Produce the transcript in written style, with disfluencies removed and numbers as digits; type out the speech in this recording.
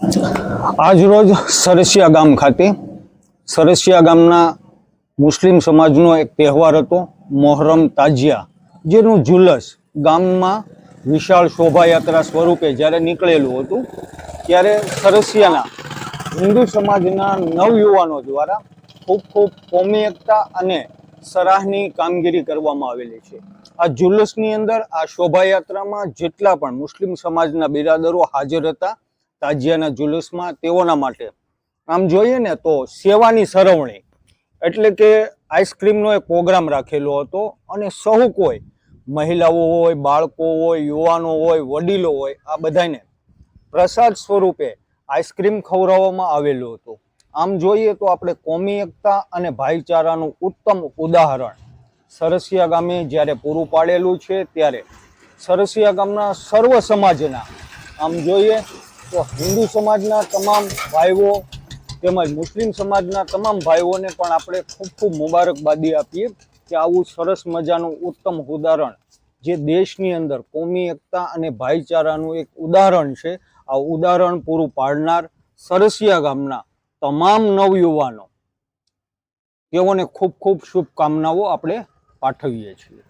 આજરોજ સરસિયા ગામ ખાતે સરસિયા ગામના મુસ્લિમ સમાજનો એક તહેવાર હતો મોહરમ તાજિયા, જેનું ઝુલસ ગામમાં વિશાળ શોભાયાત્રા સ્વરૂપે જ્યારે નીકળેલું હતું ત્યારે સરસિયાના હિન્દુ સમાજના નવયુવાનો દ્વારા ખૂબ ખૂબ કોમી એકતા અને સરાહની કામગીરી કરવામાં આવેલી છે। આ ઝુલસની અંદર, આ શોભાયાત્રામાં જેટલા પણ મુસ્લિમ સમાજના બિરાદરો હાજર હતા તાજિયાના ઝુલસમાં, તેઓના માટે આમ જોઈએ ને તો સેવાની સરવણી એટલે કે આઈસ્ક્રીમનો એક પ્રોગ્રામ રાખેલો હતો અને સહુ કોઈ મહિલાઓ હોય, બાળકો હોય, યુવાનો હોય, વડીલો હોય, આ બધાને પ્રસાદ સ્વરૂપે આઈસ્ક્રીમ ખવડાવવામાં આવેલું હતું। આમ જોઈએ તો આપણે કોમી એકતા અને ભાઈચારાનું ઉત્તમ ઉદાહરણ સરસિયા ગામે જ્યારે પૂરું પાડેલું છે, ત્યારે સરસિયા ગામના સર્વ સમાજના આમ જોઈએ તો હિન્દુ સમાજના તમામ ભાઈઓ તેમજ મુસ્લિમ સમાજના તમામ ભાઈઓને પણ આપણે ખૂબ ખૂબ મુબારકબાદી આપીએ કે આવું સરસ મજાનું ઉત્તમ ઉદાહરણ જે દેશની અંદર કોમી એકતા અને ભાઈચારાનું એક ઉદાહરણ છે, આ ઉદાહરણ પૂરું પાડનાર સરસિયા ગામના તમામ નવયુવાનો, તેઓને ખૂબ ખૂબ શુભકામનાઓ આપણે પાઠવીએ છીએ।